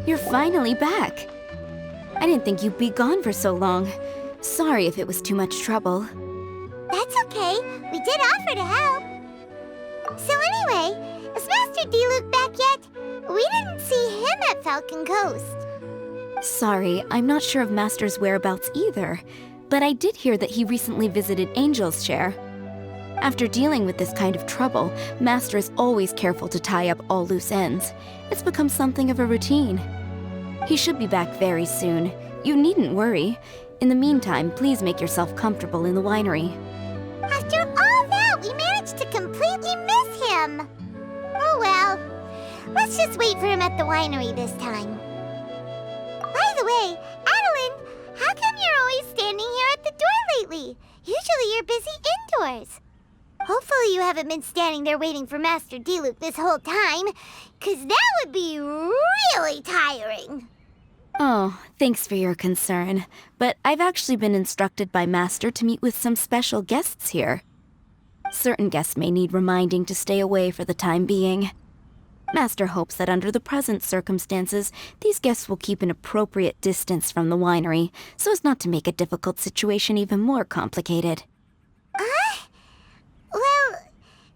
You're finally back. I didn't think you'd be gone for so long. Sorry if it was too much trouble. That's okay. We did offer to help. So anyway, is Master Diluc back yet? We didn't see him at Falcon Coast. Sorry, I'm not sure of Master's whereabouts either, but I did hear that he recently visited Angel's Share. After dealing with this kind of trouble, Master is always careful to tie up all loose ends. It's become something of a routine. He should be back very soon. You needn't worry. In the meantime, please make yourself comfortable in the winery. After all that, we managed to completely miss him. Oh well. Let's just wait for him at the winery this time. By the way, Adeline, how come you're always standing here at the door lately? Usually you're busy indoors. Hopefully you haven't been standing there waiting for Master Diluc this whole time, 'cause that would be really tiring. Oh, thanks for your concern, but I've actually been instructed by Master to meet with some special guests here. Certain guests may need reminding to stay away for the time being. Master hopes that under the present circumstances, these guests will keep an appropriate distance from the winery, so as not to make a difficult situation even more complicated. Well,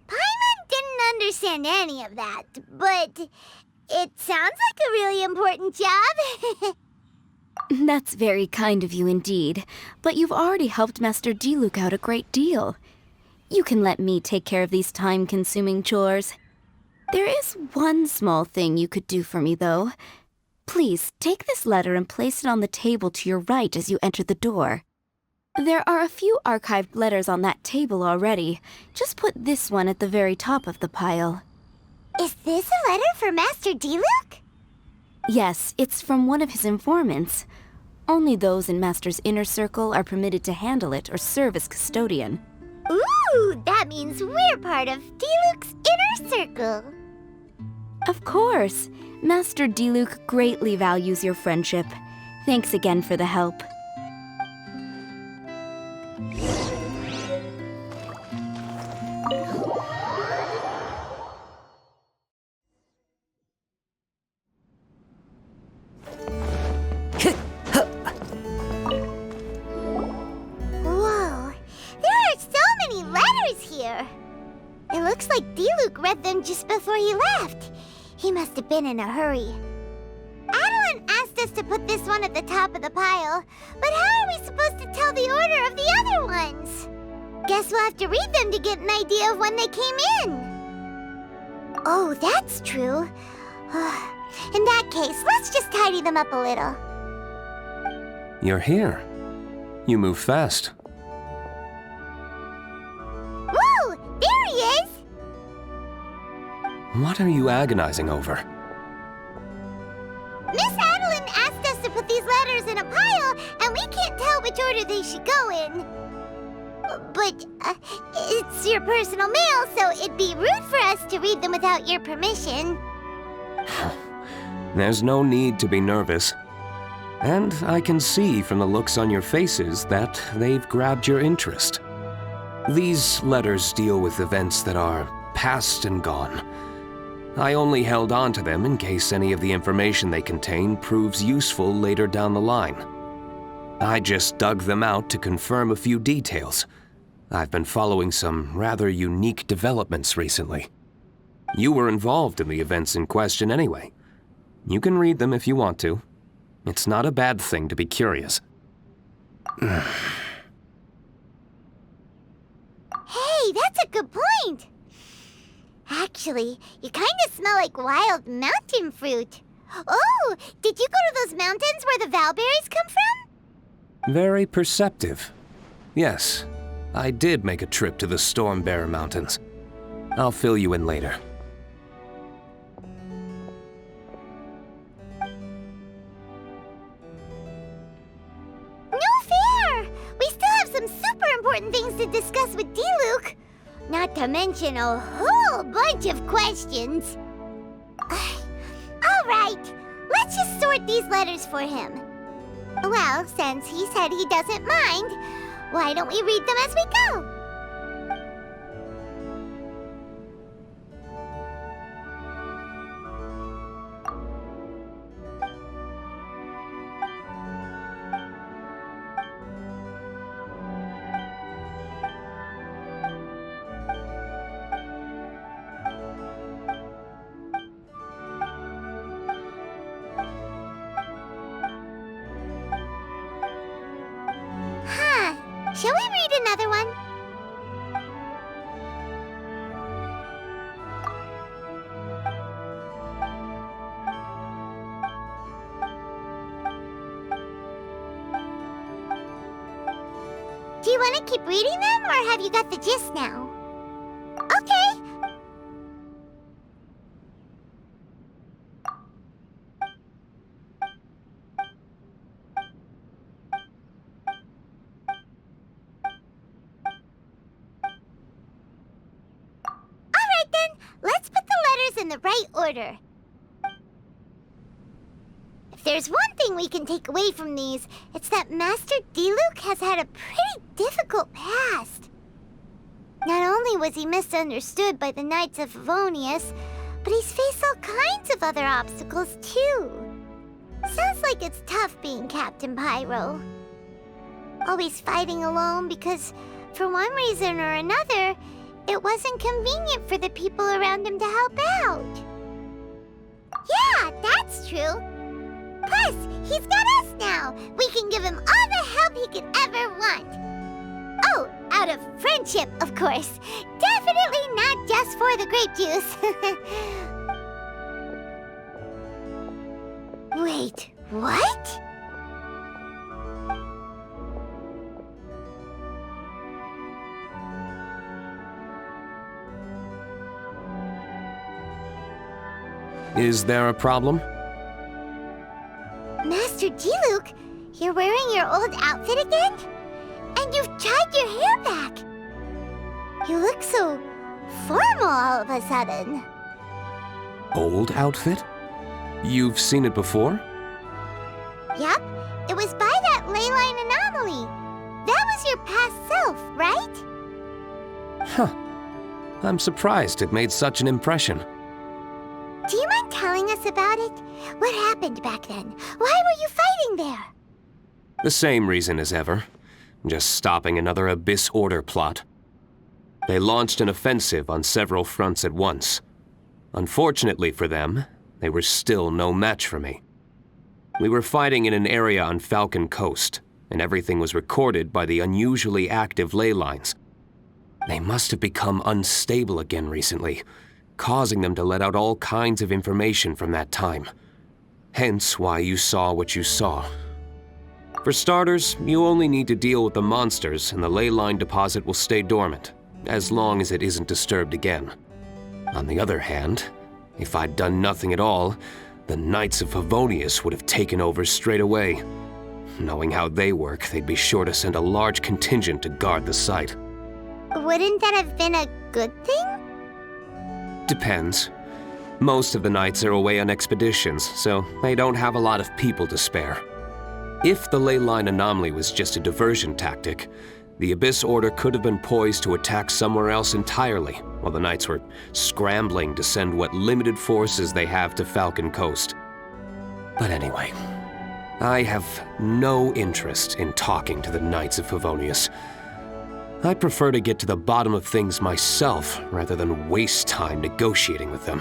Paimon didn't understand any of that, but it sounds like a really important job. That's very kind of you indeed, but you've already helped Master Diluc out a great deal. You can let me take care of these time-consuming chores. There is one small thing you could do for me, though. Please, take this letter and place it on the table to your right as you enter the door. There are a few archived letters on that table already. Just put this one at the very top of the pile. Is this a letter for Master Diluc? Yes, it's from one of his informants. Only those in Master's inner circle are permitted to handle it or serve as custodian. Ooh, that means we're part of Diluc's inner circle. Of course. Master Diluc greatly values your friendship. Thanks again for the help. Whoa, there are so many letters here. It looks like Diluc read them just before he left. He must have been in a hurry. Adeline asked us to put this one at the top of the pile, but how are we supposed to tell the order of the other ones? Guess we'll have to read them to get an idea of when they came in. Oh, that's true. In that case, let's just tidy them up a little. You're here. You move fast. Woo! There he is! What are you agonizing over? Miss Adeline asked us to put these letters in a pile, and we can't tell which order they should go in. But it's your personal mail, so it'd be rude for us to read them without your permission. There's no need to be nervous. And I can see from the looks on your faces that they've grabbed your interest. These letters deal with events that are past and gone. I only held on to them in case any of the information they contain proves useful later down the line. I just dug them out to confirm a few details. I've been following some rather unique developments recently. You were involved in the events in question anyway. You can read them if you want to. It's not a bad thing to be curious. Hey, that's a good point. Actually, you kind of smell like wild mountain fruit. Oh, did you go to those mountains where the valberries come from? Very perceptive. Yes, I did make a trip to the Stormbearer Mountains. I'll fill you in later. No fair! We still have some super important things to discuss with Diluc. Not to mention a whole bunch of questions. All right, let's just sort these letters for him. Well, since he said he doesn't mind, why don't we read them as we go? Shall we read another one? Do you want to keep reading them, or have you got the gist now? Okay. Alright then, let's put the letters in the right order. If there's one thing we can take away from these, it's that Master Diluc has had a pretty difficult past. Not only was he misunderstood by the Knights of Favonius, but he's faced all kinds of other obstacles too. Sounds like it's tough being Captain Pyro. Always fighting alone because, for one reason or another, it wasn't convenient for the people around him to help out. Yeah, that's true. Plus, he's got us now. We can give him all the help he could ever want. Oh, out of friendship, of course. Definitely not just for the grape juice. Wait, what? Is there a problem? Master Diluc, you're wearing your old outfit again? And you've tied your hair back. You look so formal all of a sudden. Old outfit? You've seen it before? Yep, it was by that leyline anomaly. That was your past self, right? Huh. I'm surprised it made such an impression. Do you mind telling us about it? What happened back then? Why were you fighting there? The same reason as ever. Just stopping another Abyss Order plot. They launched an offensive on several fronts at once. Unfortunately for them, they were still no match for me. We were fighting in an area on Falcon Coast, and everything was recorded by the unusually active ley lines. They must have become unstable again recently, causing them to let out all kinds of information from that time. Hence why you saw what you saw. For starters, you only need to deal with the monsters and the ley line deposit will stay dormant, as long as it isn't disturbed again. On the other hand, if I'd done nothing at all, the Knights of Favonius would have taken over straight away. Knowing how they work, they'd be sure to send a large contingent to guard the site. Wouldn't that have been a good thing? Depends. Most of the Knights are away on expeditions, so they don't have a lot of people to spare. If the ley line anomaly was just a diversion tactic, the Abyss Order could have been poised to attack somewhere else entirely, while the Knights were scrambling to send what limited forces they have to Falcon Coast. But anyway, I have no interest in talking to the Knights of Favonius. I prefer to get to the bottom of things myself rather than waste time negotiating with them.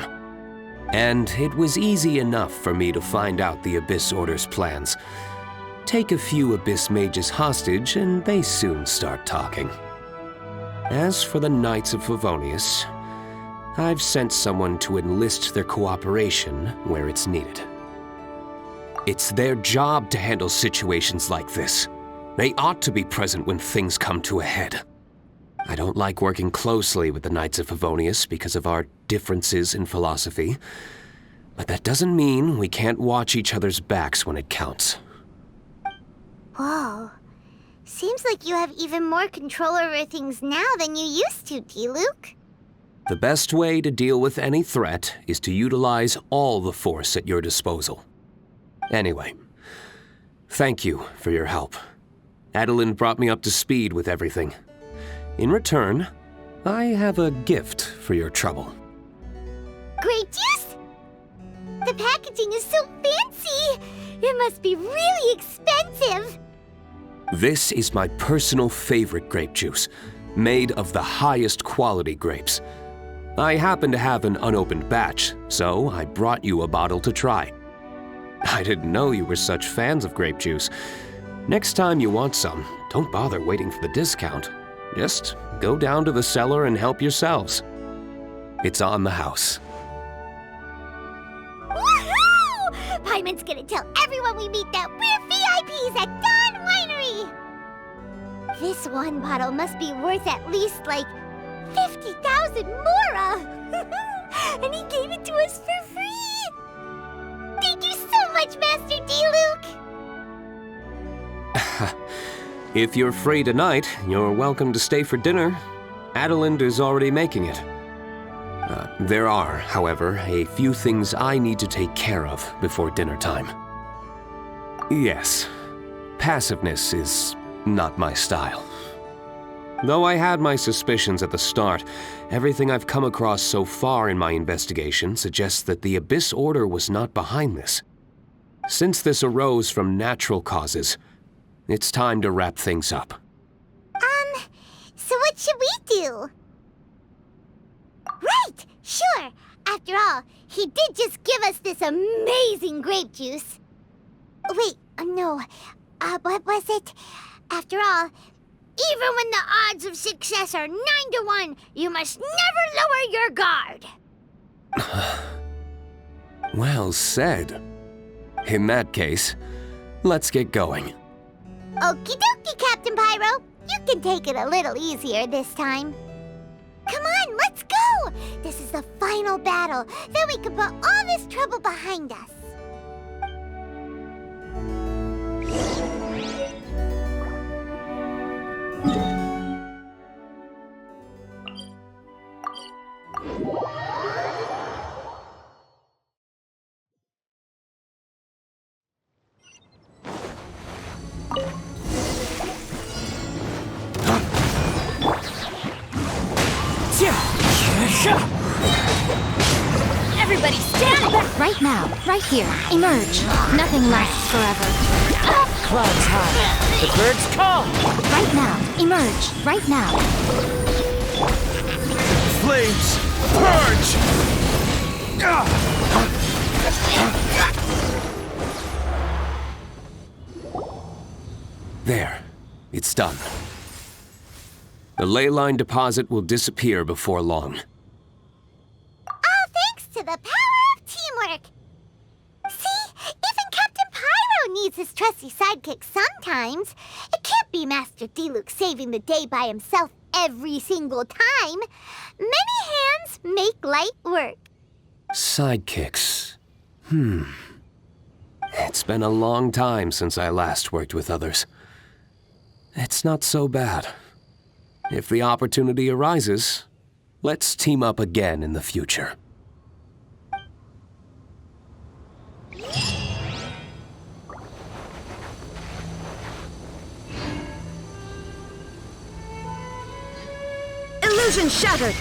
And it was easy enough for me to find out the Abyss Order's plans. Take a few Abyss Mages hostage and they soon start talking. As for the Knights of Favonius, I've sent someone to enlist their cooperation where it's needed. It's their job to handle situations like this. They ought to be present when things come to a head. I don't like working closely with the Knights of Favonius because of our differences in philosophy, but that doesn't mean we can't watch each other's backs when it counts. Whoa. Seems like you have even more control over things now than you used to, Diluc. The best way to deal with any threat is to utilize all the force at your disposal. Anyway, thank you for your help. Adeline brought me up to speed with everything. In return, I have a gift for your trouble. Grape juice? The packaging is so fancy! It must be really expensive! This is my personal favorite grape juice, made of the highest quality grapes. I happen to have an unopened batch, so I brought you a bottle to try. I didn't know you were such fans of grape juice. Next time you want some, don't bother waiting for the discount. Just go down to the cellar and help yourselves. It's on the house. Woohoo! Paimon's gonna tell everyone we meet that we're VIPs at Dawn Winery! This one bottle must be worth at least, like, 50,000 mora! And he gave it to us for free! Thank you so much, Master Diluc! If you're free tonight, you're welcome to stay for dinner. Adelind is already making it. There are, however, a few things I need to take care of before dinner time. Yes, passiveness is not my style. Though I had my suspicions at the start, everything I've come across so far in my investigation suggests that the Abyss Order was not behind this. Since this arose from natural causes, it's time to wrap things up. So what should we do? Right! Sure! After all, he did just give us this amazing grape juice. Wait, no. What was it? After all, even when the odds of success are 9 to 1, you must never lower your guard. Well said. In that case, let's get going. Okie dokie, Captain Pyro. You can take it a little easier this time. Come on, let's go! This is the final battle. Then we can put all this trouble behind us. Everybody stand back! Right now, right here. Emerge. Nothing lasts forever. Clouds high. The birds call. Right now. Emerge. Right now. Flames purge. There. It's done. The ley line deposit will disappear before long. All thanks to the power of teamwork. See? Even Captain Pyro needs his trusty sidekick sometimes. It can't be Master Diluc saving the day by himself every single time. Many hands make light work. Sidekicks. It's been a long time since I last worked with others. It's not so bad. If the opportunity arises, let's team up again in the future. Illusion shattered!